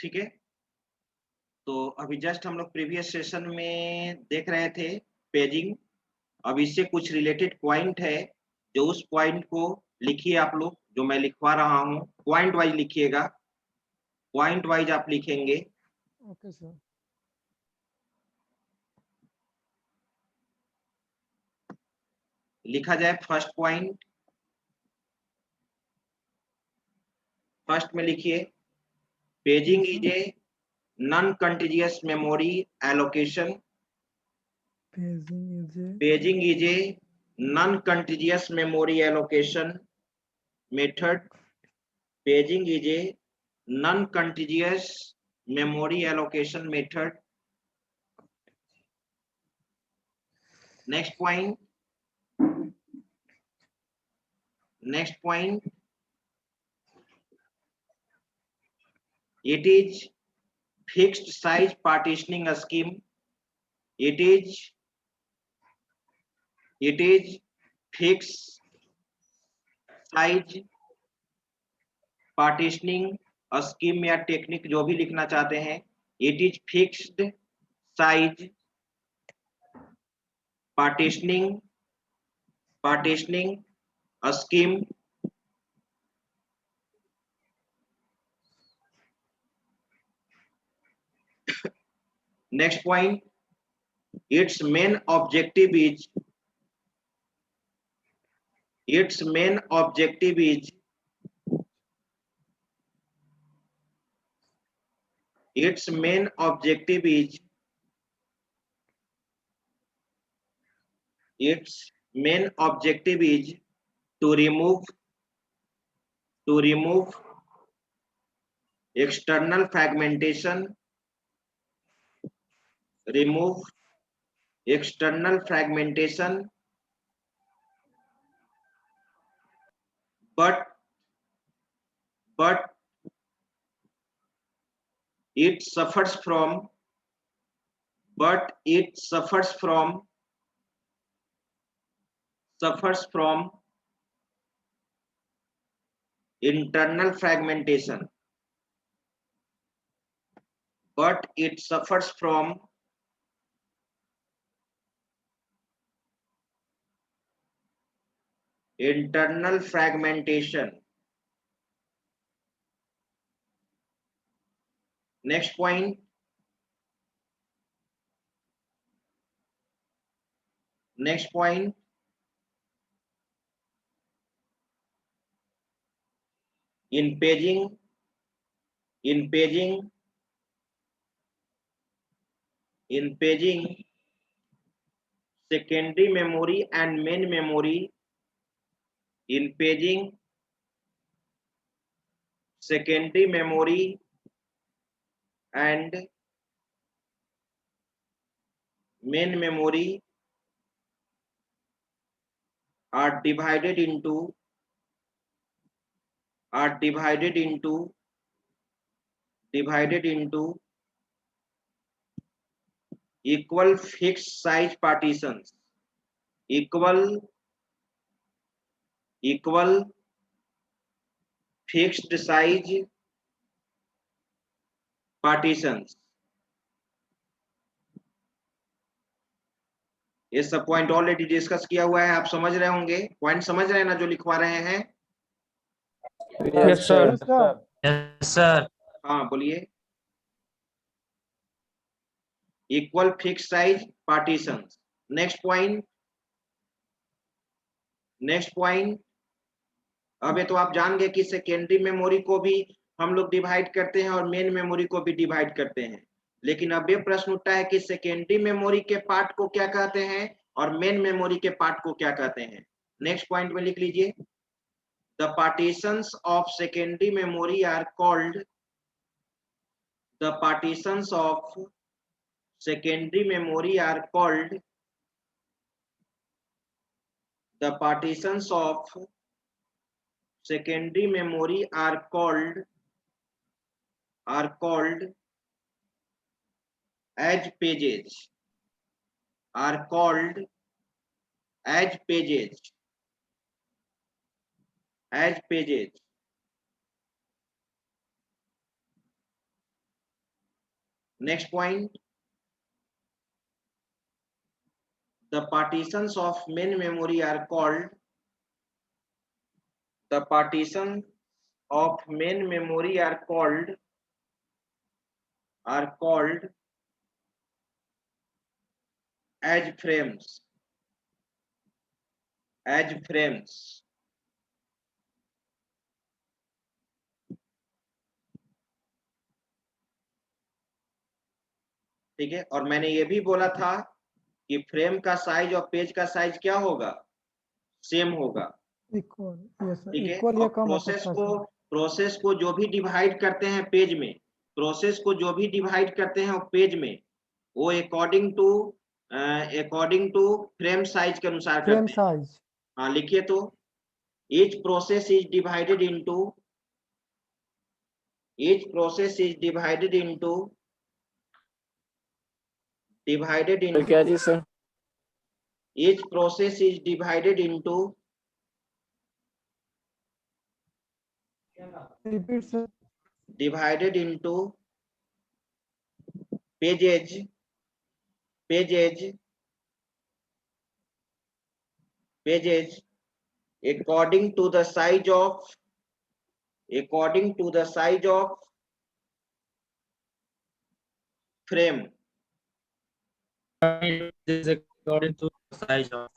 ठीक है? तो अभी जस्ट हम लोग प्रीवियस सेशन में देख रहे थे पेजिंग। अब इससे कुछ रिलेटेड पॉइंट है, जो उस पॉइंट को लिखिए आप लोग, जो मैं लिखवा रहा हूँ, पॉइंट वाइज़ लिखिएगा, पॉइंट वाइज़ आप लिखेंगे। Okay sir. लिखा जाए फर्स्ट पॉइंट, फर्स्ट में लिखिए, paging yes is sir. A non contiguous memory allocation. Paging is a Paging is a non-contiguous memory allocation method. Paging is a non-contiguous memory allocation method. Next point. Next point. It is fixed size partitioning scheme. It is fixed size partitioning scheme या technique जो भी लिखना चाहते हैं. It is fixed size partitioning scheme. Next point, its main objective is its main objective is its main objective is its main objective is to remove external fragmentation, remove external fragmentation, but it suffers from internal fragmentation, but it suffers from internal fragmentation. Next point, next point, in paging secondary memory and main memory, in paging secondary memory and main memory are divided into equal fixed size partitions, equal fixed size partitions. ये सब point already discuss किया हुआ है, आप समझ रहे होंगे, point समझ रहे हैं ना जो लिखवा रहे हैं? Yes sir. Yes sir. Yes sir. हाँ बोलिए। Equal fix size partitions. Next point, अब ये तो आप जान गए कि सेकेंडरी मेमोरी को भी हम लोग डिवाइड करते हैं और मेन मेमोरी को भी डिवाइड करते हैं, लेकिन अब ये प्रश्न उठता है कि सेकेंडरी मेमोरी के पार्ट को क्या कहते हैं और मेन मेमोरी के पार्ट को क्या कहते हैं। नेक्स्ट पॉइंट में लिख लीजिए, the partitions of secondary memory are called the partitions of secondary memory are called the partitions of secondary memory are called as pages, are called as pages, as pages. Next point, the partitions of main memory are called, the partitions of main memory are called as frames, as frames. ठीक है, और मैंने ये भी बोला था कि frame का साइज और पेज का साइज क्या होगा, सेम होगा। इक्वल, यस सर, ठीक है, इक्वल या और कम हो सकता है सर। प्रोसेस को जो भी डिवाइड करते हैं पेज में, प्रोसेस को जो भी डिवाइड करते हैं पेज में, वो अकॉर्डिंग टू फ्रेम साइज के अनुसार फ्रेम करते हैं। साइज, हाँ लिखिए तो, each process is divided into each process is divided into क्या जी sir? each process is divided into repeat sir. divided into pages according to the size of frame। According to size of.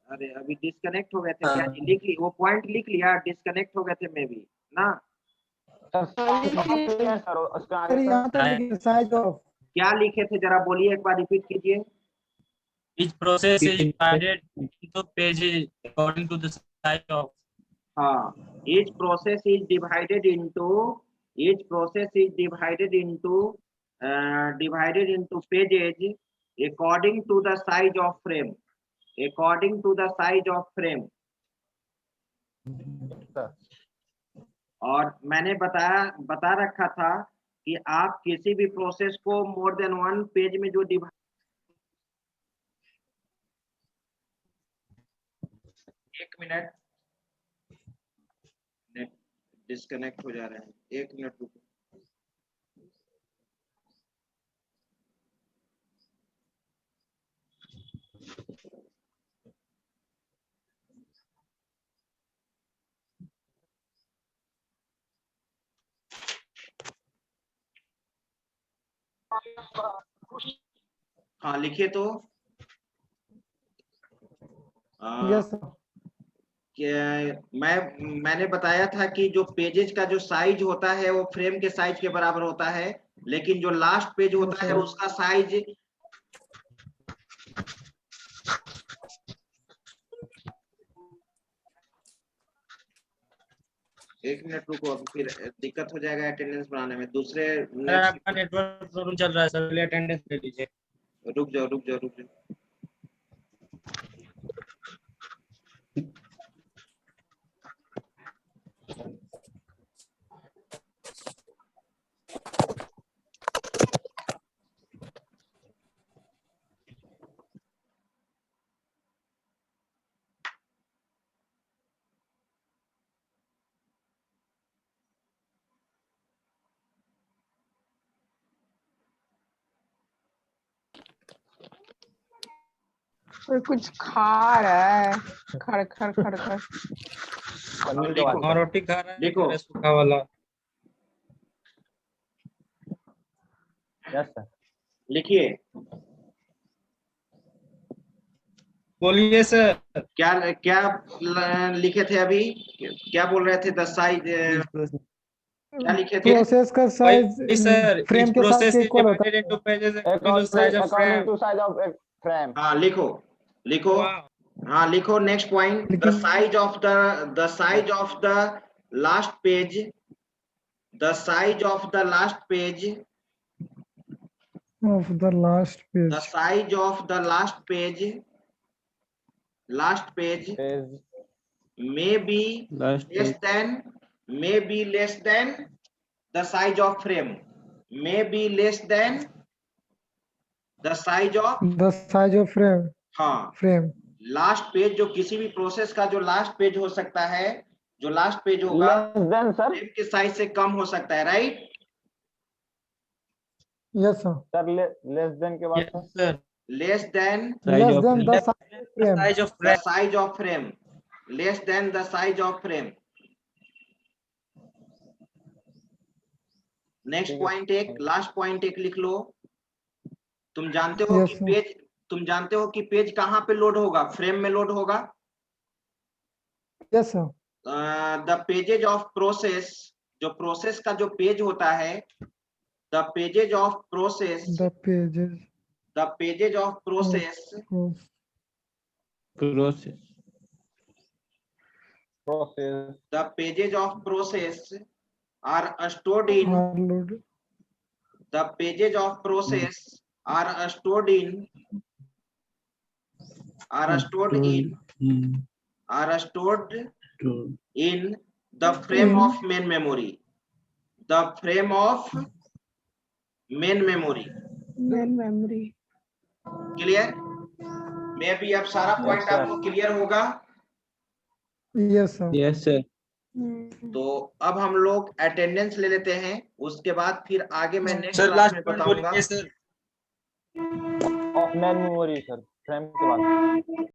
अरे अभी disconnect हो गए थे क्या? लिख ली वो पॉइंट, लिख लिया, डिस्कनेक्ट हो गए थे मैं भी ना। सर यहाँ तक लिखिए साइज ऑफ, क्या लिखे थे जरा बोलिए, एक बार रिपीट कीजिए। Each process is divided into pages according to the size of. हाँ, each process is divided into pages according to the size of frame, और मैंने बता रखा था कि आप किसी भी प्रोसेस को मोर देन वन पेज में जो डिवाइड, एक मिनट, नेट डिस्कनेक्ट हो जा रहे हैं, एक मिनट रुको। हाँ लिखिए तो, यस सर। मैंने बताया था कि जो पेजेस का जो साइज होता है वो फ्रेम के साइज के बराबर होता है, लेकिन जो लास्ट पेज होता है उसका साइज, एक मिनट रुको, अब फिर दिक्कत हो जाएगा अटेंडेंस बनाने में। दूसरे आपका नेटवर्क प्रॉब्लम चल रहा है सर, पहले अटेंडेंस ले लीजिए। रुक जाओ। कुछ खा रहा है, खड़ खड़ खड़ खड़। और रोटी खा रहा है, देखो सूखा वाला। Yes sir. लिखिए, बोलिए सर। क्या लिखे थे अभी, क्या बोल रहे थे? द साइज, क्या लिखे थे? प्रोसेस का साइज सर, फ्रेम के साइज के इक्वल होता है। According to size of frame. हाँ लिखो। हाँ लिखो, next point, the size of the last page, the size of the last page may be less than the size of frame, हाँ frame. Last page, जो किसी भी प्रोसेस का जो लास्ट पेज हो सकता है, जो लास्ट पेज होगा लेस देन सर, फ्रेम के साइज से कम हो सकता है, right? Yes, sir. Sir less than के बाद Yes, sir. Less than Less than the Less size the frame. size of the frame. Size of frame, less than the size of frame. Next ठीक है। Point एक, last point एक लिख लो। तुम जानते हो Yes, कि sir. पेज कहाँ पे लोड होगा? फ्रेम में लोड होगा। Yes, sir. The pages of process, जो प्रोसेस का जो पेज होता है, the pages of process, The pages. The pages of process, Process. Process the pages of process are stored in, are loaded. the pages of process are stored in the frame of main memory, the frame of main memory। Main memory. Clear? मे भी अब सारा point sir. आपको clear होगा। Yes, sir. Yes, sir. तो अब हम लोग अटेंडेंस ले लेते हैं, उसके बाद फिर आगे मैं नेक्स्ट Sir, क्लास last में point बताऊंगा। बोलिए sir. Of main memory sir frame के बाद